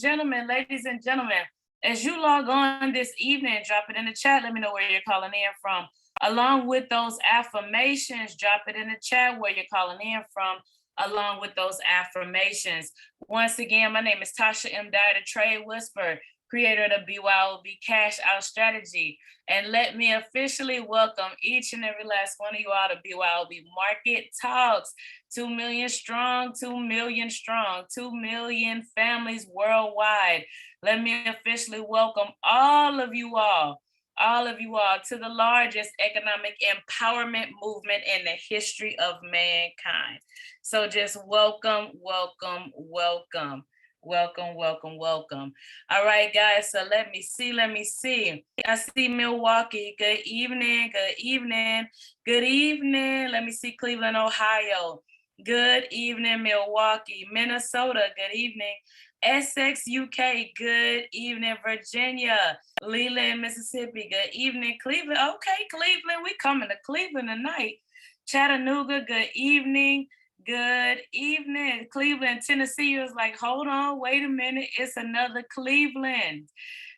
gentlemen, ladies and gentlemen, as you log on this evening, drop it in the chat. Let me know where you're calling in from. Along with those affirmations, drop it in the chat where you're calling in from, along with those affirmations. Once again, my name is Tasha M. Dyer, the Trade Whisperer, creator of the BYOB Cash Out Strategy. And let me officially welcome each and every last one of you all to BYOB Market Talks. 2 million strong, 2 million strong, 2 million families worldwide. Let me officially welcome all of you all to the largest economic empowerment movement in the history of mankind. So just welcome, welcome, welcome. Welcome, welcome, welcome. All right, guys, so let me see. I see Milwaukee. Good evening, good evening, good evening. Let me see Cleveland, Ohio. Good evening, Milwaukee. Minnesota, good evening. Essex, UK, good evening. Virginia, Leland, Mississippi, good evening. Cleveland, okay, Cleveland, we coming to Cleveland tonight. Chattanooga, good evening. Good evening. Cleveland, Tennessee was like, hold on, wait a minute. It's another Cleveland.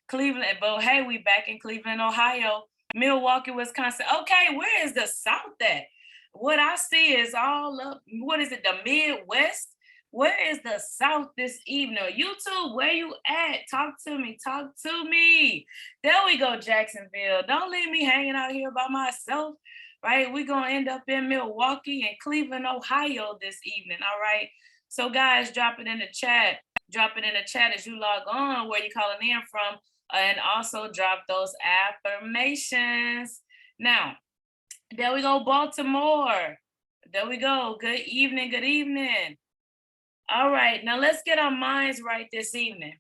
Cleveland, but hey, we back in Cleveland, Ohio. Milwaukee, Wisconsin. Okay, where is the South at? What I see is all up, what is it, the Midwest? Where is the South this evening? YouTube, where you at? Talk to me, talk to me. There we go, Jacksonville. Don't leave me hanging out here by myself. Right, we're gonna end up in Milwaukee and Cleveland, Ohio this evening. All right. So guys, drop it in the chat. Drop it in the chat as you log on where you're calling in from, and also drop those affirmations. Now, there we go, Baltimore. There we go. Good evening, good evening. All right, now let's get our minds right this evening.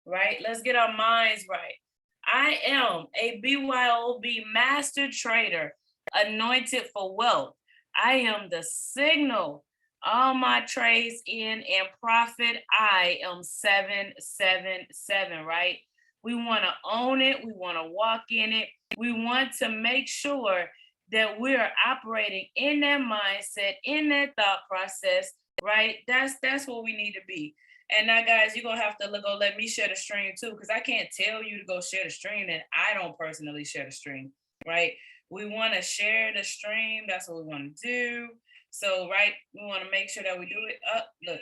Right, let's get our minds right. I am a BYOB master trader, anointed for wealth. I am the signal. All my trades in and profit. I am 777, right? We want to own it. We want to walk in it. We want to make sure that we're operating in that mindset, in that thought process, right? That's what we need to be. And now, guys, you're going to have to go let me share the stream too, because I can't tell you to go share the stream and I don't personally share the stream, right? We want to share the stream. That's what we want to do. So, right, we want to make sure that we do it. Up, look.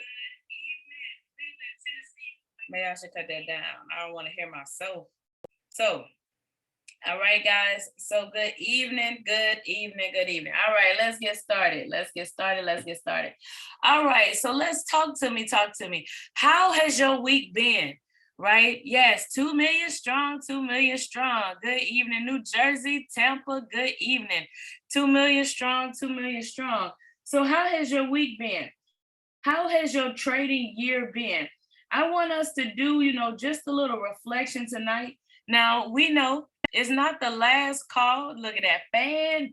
Maybe I should cut that down. I don't want to hear myself. So, all right, guys. So, good evening, good evening, good evening. All right, let's get started. Let's get started. All right, so let's talk to me. How has your week been? Right? Yes, 2 million strong, 2 million strong. Good evening, New Jersey, Tampa, good evening. 2 million strong, 2 million strong. So how has your week been? How has your trading year been? I want us to do, just a little reflection tonight. Now, we know it's not the last call. Look at that,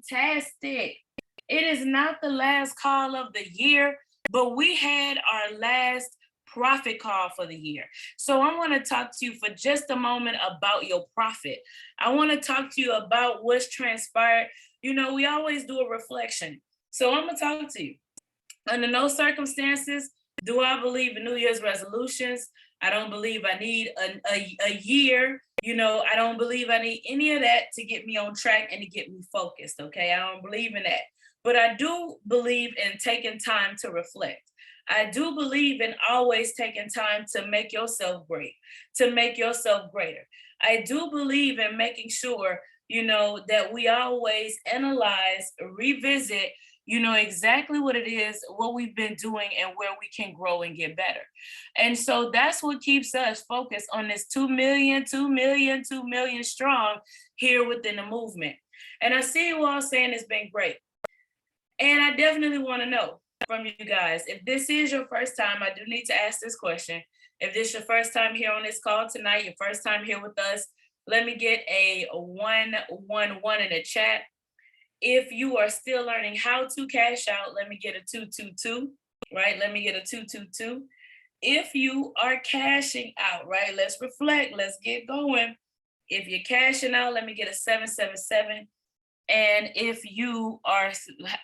fantastic. It is not the last call of the year, but we had our last profit call for the year. So I want to talk to you for just a moment about your profit. I want to talk to you about what's transpired. We always do a reflection. So I'm going to talk to you. Under no circumstances do I believe in New Year's resolutions. I don't believe I need a year. I don't believe I need any of that to get me on track and to get me focused. Okay, I don't believe in that. But I do believe in taking time to reflect. I do believe in always taking time to make yourself great, to make yourself greater. I do believe in making sure, that we always analyze, revisit, exactly what it is, what we've been doing and where we can grow and get better. And so that's what keeps us focused on this 2 million strong here within the movement. And I see you all saying it's been great. And I definitely want to know from you guys, if this is your first time, I do need to ask this question. If this is your first time here on this call tonight, your first time here with us, let me get a 111 in the chat. If you are still learning how to cash out, let me get a 222, right? Let me get a 222. If you are cashing out, right? Let's reflect, let's get going. If you're cashing out, let me get a 777. And if you are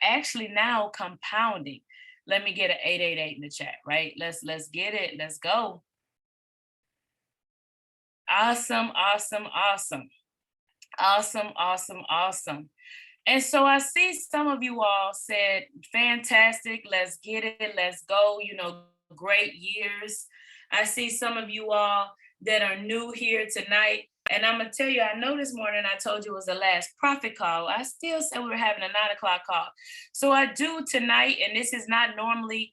actually now compounding, let me get an 888 in the chat, right? Let's get it. Let's go. Awesome, awesome, awesome. Awesome, awesome, awesome. And so I see some of you all said, fantastic, let's get it, let's go, great years. I see some of you all that are new here tonight. And I'm gonna tell you, I know this morning I told you it was the last profit call. I still said we were having a 9 o'clock call. So I do tonight, and this is not normally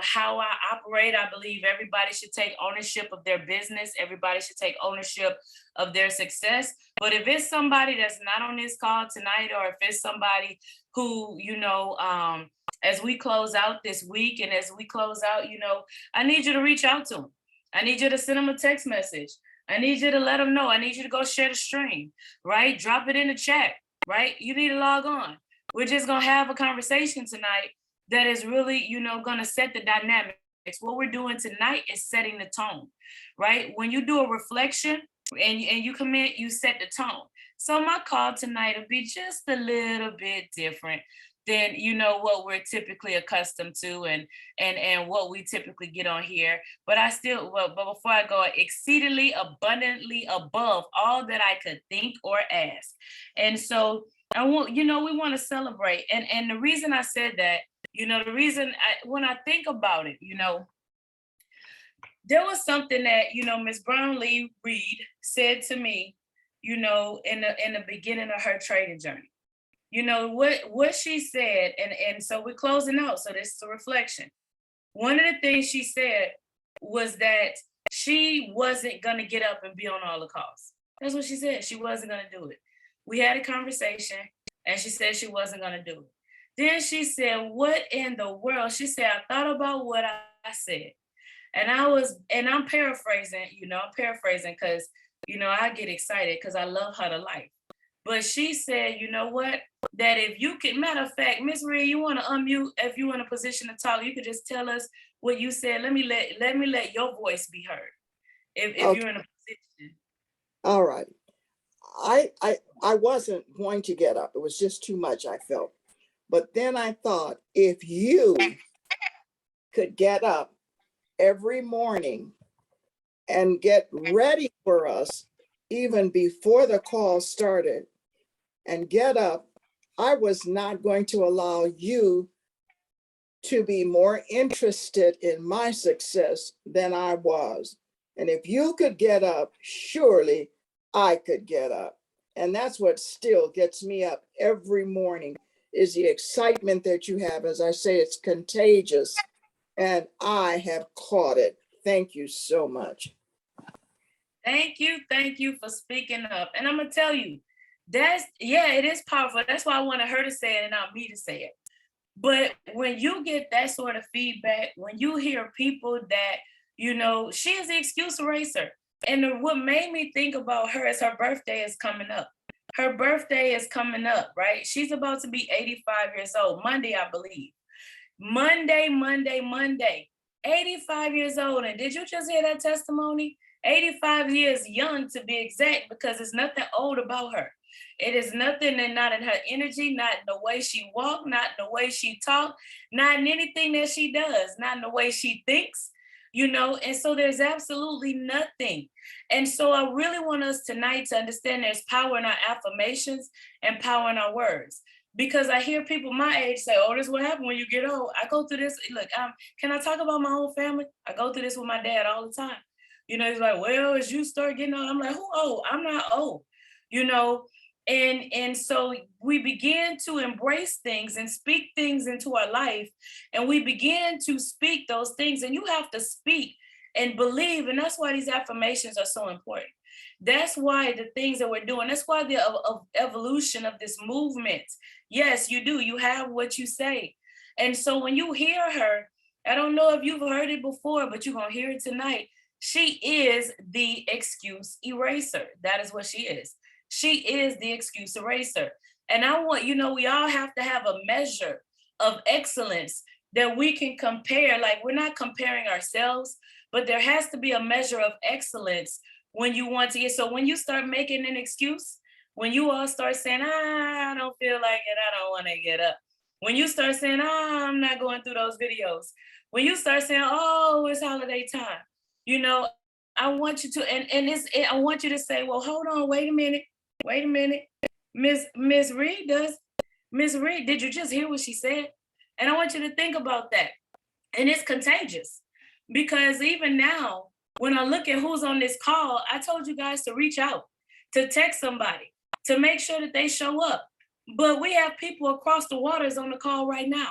how I operate. I believe everybody should take ownership of their business. Everybody should take ownership of their success. But if it's somebody that's not on this call tonight, or if it's somebody who, as we close out this week and as we close out, I need you to reach out to them. I need you to send them a text message. I need you to let them know. I need you to go share the stream, right? Drop it in the chat, right? You need to log on. We're just going to have a conversation tonight that is really, going to set the dynamics. What we're doing tonight is setting the tone, right? When you do a reflection and you commit, you set the tone. So my call tonight will be just a little bit different than, what we're typically accustomed to and what we typically get on here. But but before I go, exceedingly abundantly above all that I could think or ask. And so I want, we want to celebrate. And the reason I said that, when I think about it, there was something that, Miss Brownlee Reed said to me, in the beginning of her trading journey. What she said, and so we're closing out. So this is a reflection. One of the things she said was that she wasn't going to get up and be on all the calls. That's what she said. She wasn't going to do it. We had a conversation and she said she wasn't going to do it. Then she said, what in the world? She said, I thought about what I said. And I'm paraphrasing, because, I get excited because I love her to life. But she said, you know what? That if you can, matter of fact, Miss Reed, you want to unmute, if you're in a position to talk, you could just tell us what you said. Let me let your voice be heard. If okay. You're in a position. All right. I wasn't going to get up. It was just too much, I felt. But then I thought, if you could get up every morning and get ready for us even before the call started and get up, I was not going to allow you to be more interested in my success than I was. And if you could get up, surely I could get up. And that's what still gets me up every morning, is the excitement that you have. As I say, it's contagious, and I have caught it. Thank you so much. Thank you for speaking up. And I'm gonna tell you, it is powerful. That's why I wanted her to say it and not me to say it. But when you get that sort of feedback, when you hear people that, she is the excuse eraser. And what made me think about her is her birthday is coming up. Her birthday is coming up, right? She's about to be 85 years old, Monday, I believe. Monday, 85 years old. And did you just hear that testimony? 85 years young, to be exact, because there's nothing old about her. It is nothing, and not in her energy, not in the way she walks, not in the way she talks, not in anything that she does, not in the way she thinks, and so there's absolutely nothing. And so I really want us tonight to understand there's power in our affirmations and power in our words. Because I hear people my age say, oh, this is what happens when you get old. I go through this. Look, can I talk about my own family? I go through this with my dad all the time. He's like, well, as you start getting old, I'm like, who old? I'm not old, And so we begin to embrace things and speak things into our life. And we begin to speak those things. And you have to speak and believe. And that's why these affirmations are so important. That's why the things that we're doing, that's why the evolution of this movement. Yes, you do. You have what you say. And so when you hear her, I don't know if you've heard it before, but you're going to hear it tonight. She is the excuse eraser. That is what she is. She is the excuse eraser. And I want, we all have to have a measure of excellence that we can compare. Like, we're not comparing ourselves, but there has to be a measure of excellence when you want to get. So when you start making an excuse, when you all start saying, I don't feel like it, I don't want to get up. When you start saying, I'm not going through those videos. When you start saying, oh, it's holiday time. I want you to, I want you to say, well, hold on, wait a minute. Miss Reed, did you just hear what she said? And I want you to think about that. And it's contagious, because even now, when I look at who's on this call, I told you guys to reach out, to text somebody, to make sure that they show up. But we have people across the waters on the call right now.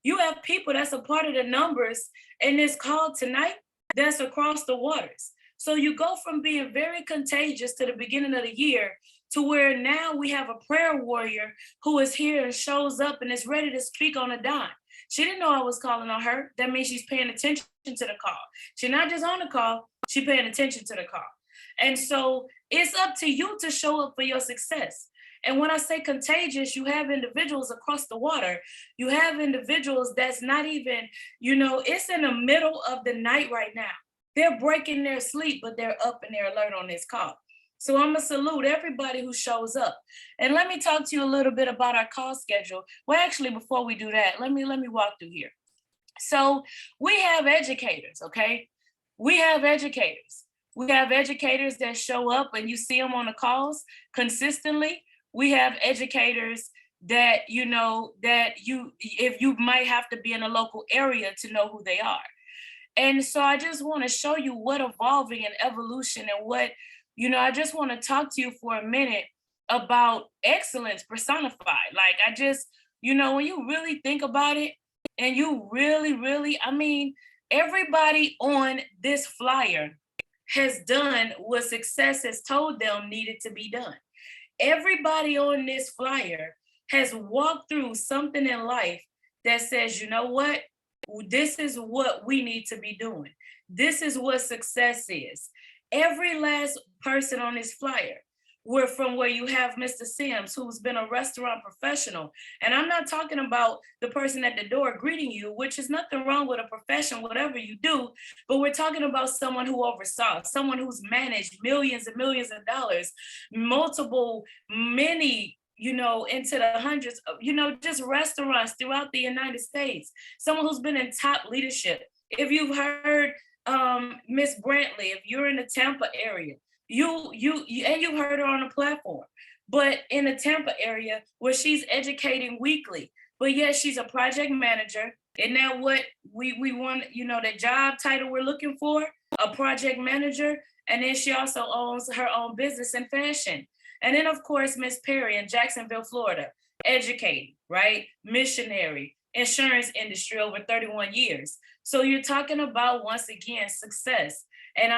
You have people that's a part of the numbers in this call tonight that's across the waters. So you go from being very contagious to the beginning of the year to where now we have a prayer warrior who is here and shows up and is ready to speak on a dime. She didn't know I was calling on her. That means she's paying attention to the call. She's not just on the call, she's paying attention to the call. And so it's up to you to show up for your success. And when I say contagious, you have individuals across the water. You have individuals that's not even, it's in the middle of the night right now. They're breaking their sleep, but they're up and they're alert on this call. So I'm gonna salute everybody who shows up. And let me talk to you a little bit about our call schedule. Well, actually, before we do that, let me walk through here. So we have educators, okay? We have educators. We have educators that show up and you see them on the calls consistently. We have educators that, if you might have to be in a local area to know who they are. And so I just want to show you what evolving and evolution and what, I just want to talk to you for a minute about excellence personified. Like I just, when you really think about it and you really, everybody on this flyer has done what success has told them needed to be done. Everybody on this flyer has walked through something in life that says, you know what? This is what we need to be doing. This is what success is. Every last person on this flyer, we're from where you have Mr. Sims, who's been a restaurant professional. And I'm not talking about the person at the door greeting you, which is nothing wrong with a profession, whatever you do, but we're talking about someone who oversaw, someone who's managed millions and millions of dollars, many, into the hundreds of, just restaurants throughout the United States, someone who's been in top leadership. If you've heard Miss Brantley, if you're in the Tampa area, you've heard her on the platform, but in the Tampa area where she's educating weekly, but yet she's a project manager. And now what we want, the job title we're looking for, a project manager. And then she also owns her own business in fashion. And then of course, Miss Perry in Jacksonville, Florida, educating, right? Missionary, insurance industry over 31 years. So you're talking about, once again, success. And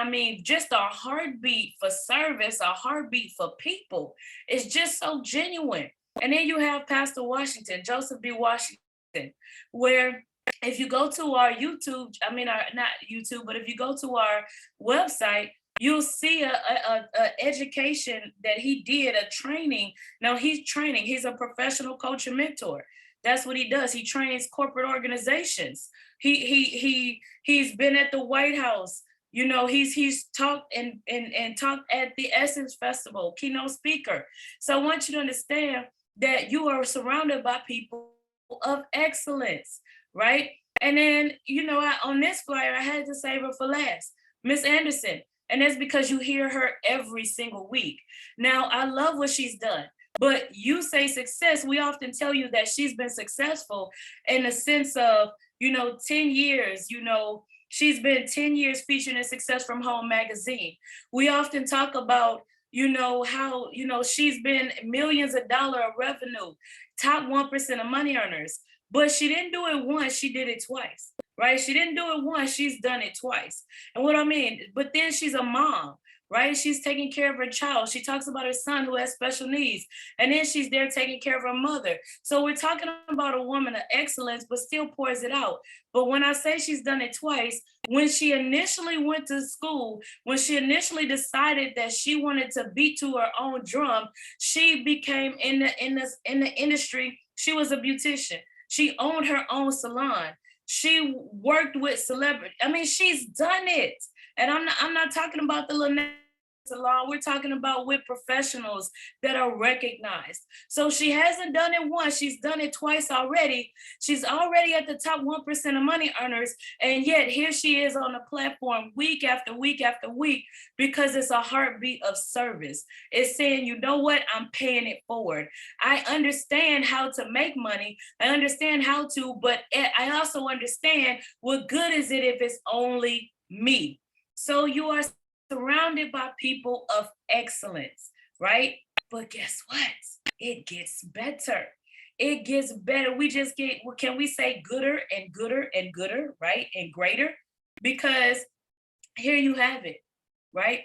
just a heartbeat for service, a heartbeat for people. It's just so genuine. And then you have Pastor Washington, Joseph B. Washington, where if you go to our YouTube, not YouTube, but if you go to our website, you'll see a education that he did, a training. Now he's training. He's a professional coach and mentor. That's what he does. He trains corporate organizations. He's been at the White House. He's talked and talked at the Essence Festival, keynote speaker. So I want you to understand that you are surrounded by people of excellence, right? And then, on this flyer, I had to save her for last, Miss Anderson. And that's because you hear her every single week. Now, I love what she's done. But you say success, we often tell you that she's been successful in the sense of, 10 years, she's been 10 years featured in Success from Home magazine. We often talk about, how, she's been millions of dollars of revenue, top 1% of money earners, but she didn't do it once, she did it twice, right? She didn't do it once, she's done it twice. And but then she's a mom, right? She's taking care of her child. She talks about her son who has special needs. And then she's there taking care of her mother. So we're talking about a woman of excellence, but still pours it out. But when I say she's done it twice, when she initially went to school, when she initially decided that she wanted to beat to her own drum, she became in the industry. She was a beautician. She owned her own salon. She worked with celebrities. She's done it. And I'm not talking about the little salon. We're talking about with professionals that are recognized. So she hasn't done it once, she's done it twice already. She's already at the top 1% of money earners. And yet here she is on the platform week after week after week, because it's a heartbeat of service. It's saying, you know what, I'm paying it forward. I understand how to make money. I understand how to, but I also understand what good is it if it's only me. So you are surrounded by people of excellence, right? But guess what? It gets better. It gets better. We just get, can we say gooder and gooder and gooder, right? And greater? Because here you have it, right?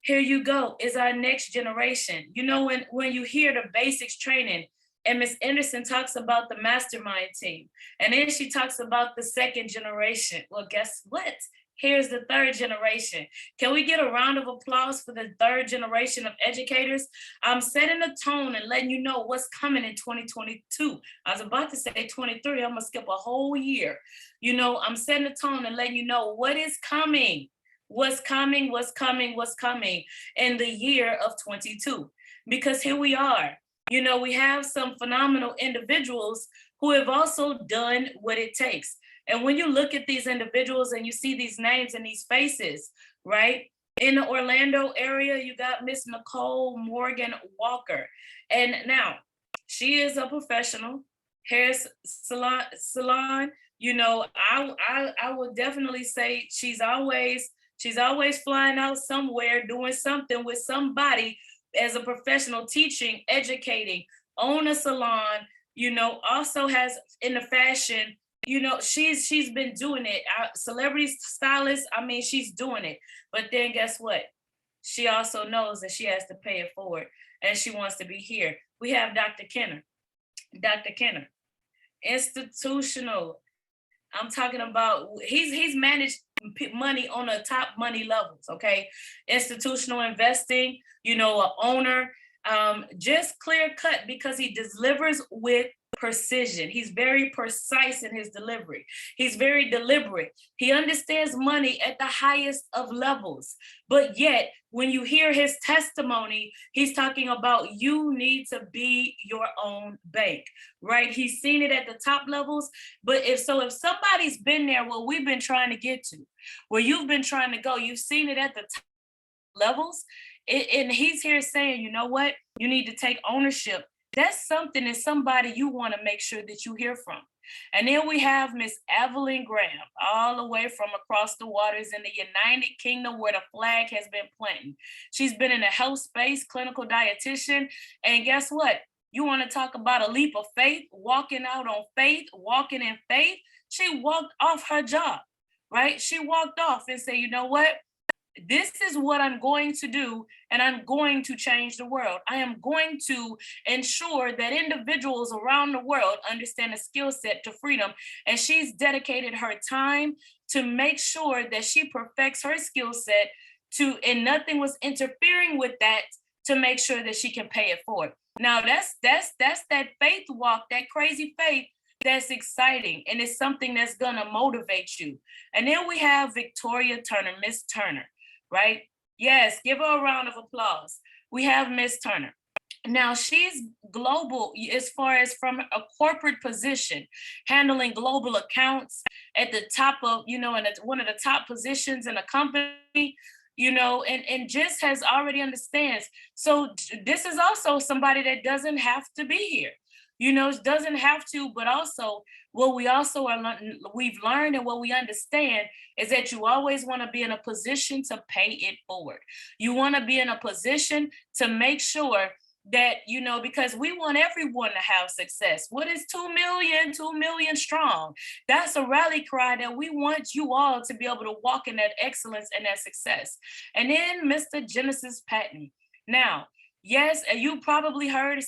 Here you go, is our next generation. You know, when you hear the basics training, and Miss Anderson talks about the mastermind team, and then she talks about the second generation. Well, guess what? Here's the third generation. Can we get a round of applause for the third generation of educators? I'm setting a tone and letting you know what's coming in 2022. I was about to say 23, I'm gonna skip a whole year. You know, I'm setting a tone and letting you know what is coming. What's coming, what's coming, what's coming in the year of 22. Because here we are. You know, we have some phenomenal individuals who have also done what it takes. And when you look at these individuals and you see these names and these faces, right? In the Orlando area, you got Miss Nicole Morgan Walker. And now she is a professional hair salon. You know, I would definitely say she's always flying out somewhere, doing something with somebody as a professional, teaching, educating, own a salon, you know, also has in the fashion, you know, she's been doing it. Celebrity stylist, I mean, she's doing it. But then guess what? She also knows that she has to pay it forward, and she wants to be here. We have Dr. Kenner. Dr. Kenner, institutional. I'm talking about, he's managed money on the top money levels, okay? Institutional investing, you know, an owner, just clear cut, because he delivers with precision. He's very precise in his delivery. He's very deliberate. He understands money at the highest of levels. But yet, when you hear his testimony, he's talking about you need to be your own bank, right? He's seen it at the top levels. But if somebody's been there, where we've been trying to get to, where you've been trying to go, you've seen it at the top levels, and he's here saying, you know what, you need to take ownership. That's something that somebody you want to make sure that you hear from. And then we have Miss Evelyn Graham, all the way from across the waters in the United Kingdom, where the flag has been planted. She's been in the health space, clinical dietitian. And guess what? You want to talk about a leap of faith, walking out on faith, walking in faith. She walked off her job, right? She walked off and said, you know what? This is what I'm going to do, and I'm going to change the world. I am going to ensure that individuals around the world understand the skill set to freedom. And she's dedicated her time to make sure that she perfects her skill set and nothing was interfering with that, to make sure that she can pay it forward. Now that's that faith walk, that crazy faith. That's exciting, and it's something that's gonna motivate you. And then we have Victoria Turner, Miss Turner, right? Yes, give her a round of applause. We have Miss Turner. Now she's global as far as from a corporate position, handling global accounts at the top of, you know, in one of the top positions in a company, you know, and just has already understands. So this is also somebody that doesn't have to be here. You know, doesn't have to, but also what we've learned and what we understand is that you always want to be in a position to pay it forward. You want to be in a position to make sure that, you know, because we want everyone to have success. What is 2 million strong? That's a rally cry that we want you all to be able to walk in that excellence and that success. And then Mr. Genesis Patton. Now, yes, you probably heard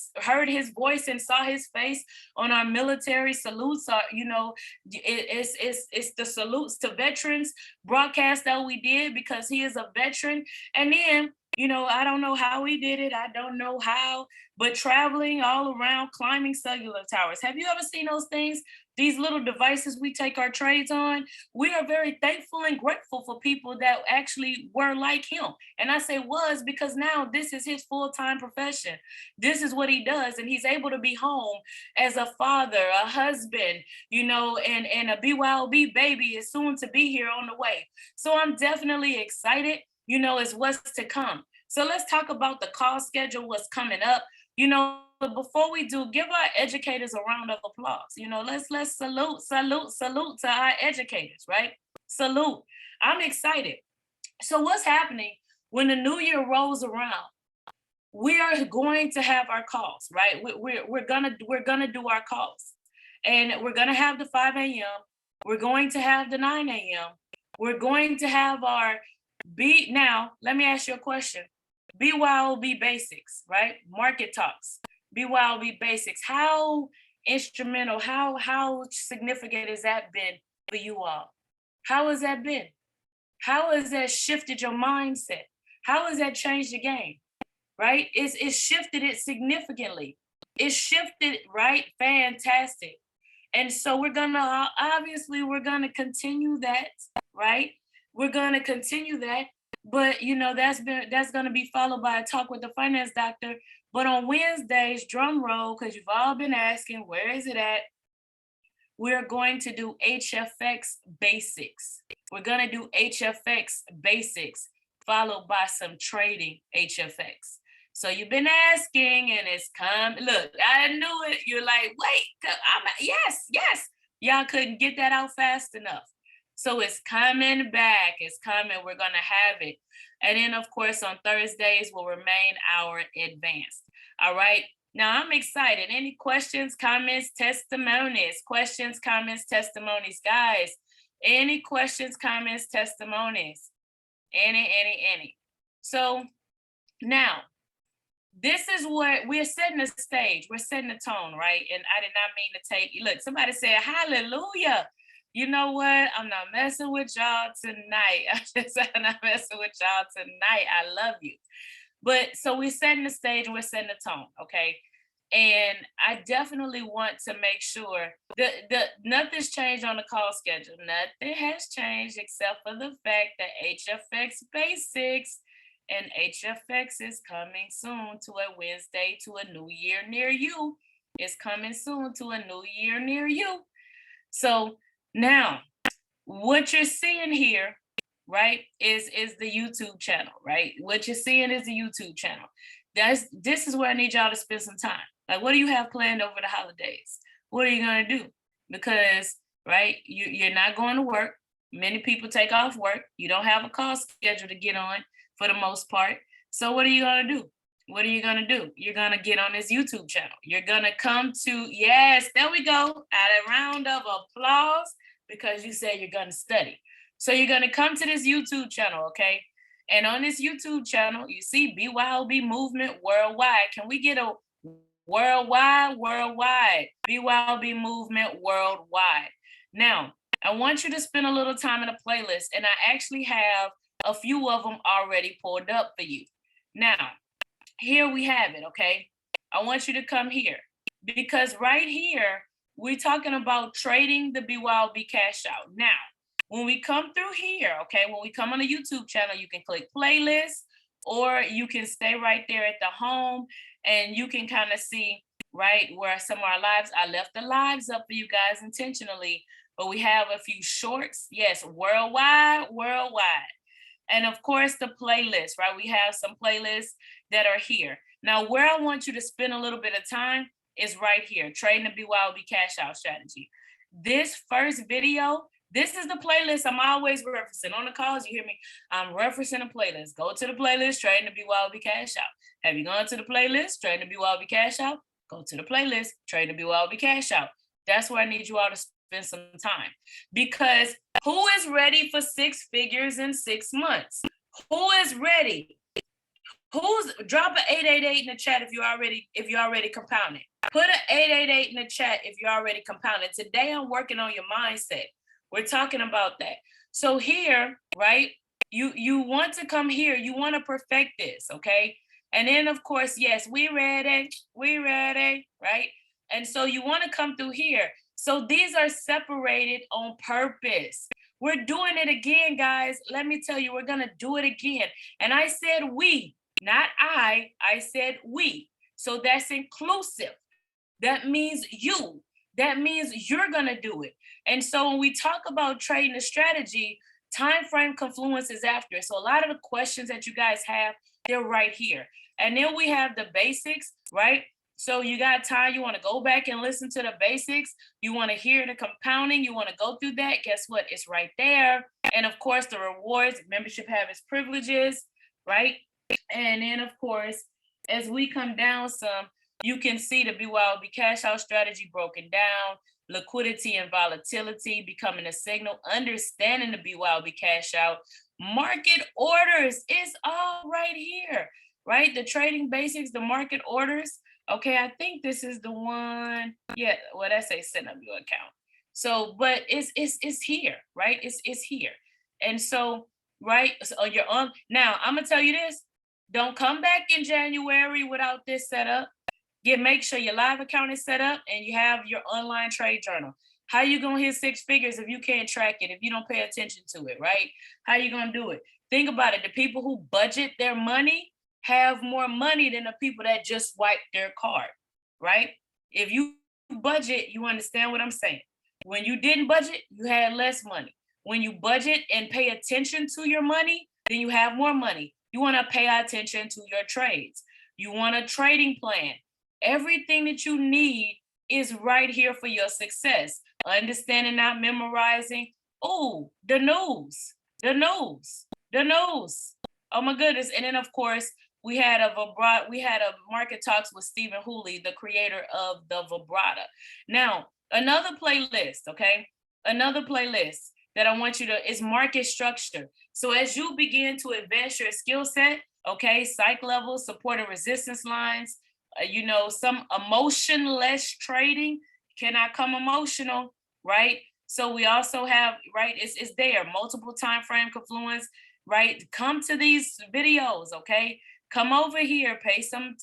his voice and saw his face on our military salutes. You know, it's the salutes to veterans broadcast that we did, because he is a veteran. And then, you know, I don't know how he did it. I don't know how, but traveling all around, climbing cellular towers. Have you ever seen those things these little devices we take our trades on, we are very thankful and grateful for people that actually were like him. And I say was because now this is his full-time profession. This is what he does. And he's able to be home as a father, a husband, you know, and a BYOB baby is soon to be here on the way. So I'm definitely excited, you know, as what's to come. So let's talk about the call schedule, what's coming up. You know, before we do, give our educators a round of applause. You know, let's salute to our educators, right? Salute. I'm excited. So what's happening when the new year rolls around? We are going to have our calls, right? We're gonna do our calls, and we're gonna have the 5 a.m. We're going to have the 9 a.m. We're going to have our now. Let me ask you a question. BYOB basics, right? Market talks. BYOB basics. How instrumental, how significant has that been for you all? How has that been? How has that shifted your mindset? How has that changed the game? Right? It's shifted it significantly. It's shifted, right? Fantastic. And so we're gonna continue that, right? We're gonna continue that. But you know, that's gonna be followed by a talk with the finance doctor. But on Wednesdays, drum roll, because you've all been asking, where is it at? We're going to do HFX basics. We're gonna do HFX basics, followed by some trading HFX. So you've been asking, and it's come. Look, I knew it. You're like, wait, yes. Y'all couldn't get that out fast enough. So it's coming back. It's coming. We're going to have it. And then, of course, on Thursdays will remain our advanced. All right. Now, I'm excited. Any questions, comments, testimonies? Questions, comments, testimonies. Guys, any questions, comments, testimonies? Any. So now, this is what we're setting the stage. We're setting the tone, right? And I did not mean to take, look, somebody said, hallelujah. You know what? I'm not messing with y'all tonight. I'm not messing with y'all tonight. I love you. But so we're setting the stage and we're setting the tone, okay? And I definitely want to make sure that nothing's changed on the call schedule. Nothing has changed except for the fact that HFX basics and HFX is coming soon to a Wednesday to a new year near you. It's coming soon to a new year near you. So now, what you're seeing here, right, is the YouTube channel, right? What you're seeing is the YouTube channel. This is where I need y'all to spend some time. Like, what do you have planned over the holidays? What are you gonna do? Because, right, you're not going to work. Many people take off work. You don't have a call schedule to get on for the most part. So what are you gonna do? What are you gonna do? You're gonna get on this YouTube channel. You're gonna come to, yes, there we go. Add a round of applause because you said you're gonna study. So you're gonna come to this YouTube channel, okay? And on this YouTube channel, you see BYOB Movement Worldwide. Can we get a worldwide? BYOB Movement Worldwide. Now, I want you to spend a little time in a playlist, and I actually have a few of them already pulled up for you. Now, here we have it, okay? I want you to come here because right here, we're talking about trading the BYOB cash out. Now, when we come through here, okay, when we come on the YouTube channel, you can click playlist, or you can stay right there at the home and you can kind of see, right, where some of our lives, I left the lives up for you guys intentionally, but we have a few shorts. Yes, worldwide. And of course, the playlist, right? We have some playlists that are here. Now, where I want you to spend a little bit of time is right here, trading the BYOB cash out strategy. This first video, this is the playlist I'm always referencing. On the calls, you hear me, I'm referencing a playlist. Go to the playlist, trading the BYOB cash out. Have you gone to the playlist, trading the BYOB cash out? Go to the playlist, trading the BYOB cash out. That's where I need you all to spend some time. Because who is ready for 6 figures in 6 months? Who is ready? Drop an 888 in the chat if you're already compounding. Put an 888 in the chat if you're already compounding. Today I'm working on your mindset. We're talking about that. So here, right, you want to come here. You want to perfect this, okay? And then, of course, yes, we ready, right? And so you want to come through here. So these are separated on purpose. We're doing it again, guys. Let me tell you, we're going to do it again. And I said we, not I said we. So that's inclusive. That means you. That means you're going to do it. And so when we talk about trading the strategy, time frame confluence is after. So a lot of the questions that you guys have, they're right here. And then we have the basics, right? So you got time, you want to go back and listen to the basics. You want to hear the compounding, you want to go through that. Guess what? It's right there. And of course, the rewards, membership have its privileges, right? And then of course, as we come down some, you can see the BYOB cash out strategy broken down, liquidity and volatility becoming a signal, understanding the BYOB cash out, market orders is all right here, right? The trading basics, the market orders. Okay, I think this is the one. Yeah, well, that says setting up your account. So, but it's here, right? It's here. And so, right, so you're on. Now, I'm gonna tell you this. Don't come back in January without this set up. Make sure your live account is set up and you have your online trade journal. How you gonna hit 6 figures if you can't track it, if you don't pay attention to it, right? How you gonna do it? Think about it. The people who budget their money have more money than the people that just swipe their card, right? If you budget, you understand what I'm saying. When you didn't budget, you had less money. When you budget and pay attention to your money, then you have more money. You want to pay attention to your trades. You want a trading plan. Everything that you need is right here for your success. Understanding, not memorizing. Oh, the news. Oh my goodness. And then of course, we had a market talks with Stephen Hooley, the creator of the Vibrata. Now, another playlist, okay? Another playlist that I want you to is market structure. So as you begin to advance your skill set, okay, psych levels, support and resistance lines, some emotionless trading cannot come emotional, right? So we also have, right, it's there, multiple time frame confluence, right? Come to these videos, okay? Come over here, pay some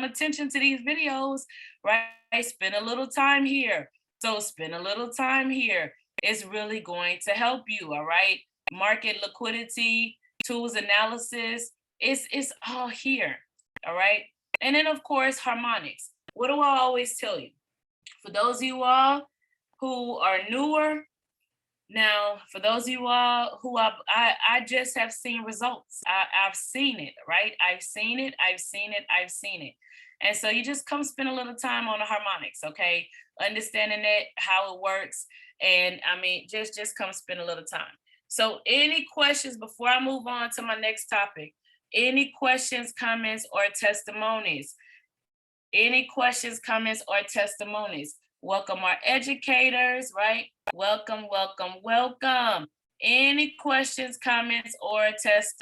attention to these videos, right? Spend a little time here. So spend a little time here. It's really going to help you, all right? Market liquidity, tools analysis, it's all here, all right? And then of course, harmonics. What do I always tell you? For those of you all who are newer, now, for those of you all who I just have seen results. I've seen it, right? I've seen it. And so you just come spend a little time on the harmonics, okay? Understanding it, how it works. And I mean, just come spend a little time. So any questions before I move on to my next topic? Any questions, comments, or testimonies? Any questions, comments, or testimonies? Welcome our educators, right? Welcome. Any questions, comments, or testimonies?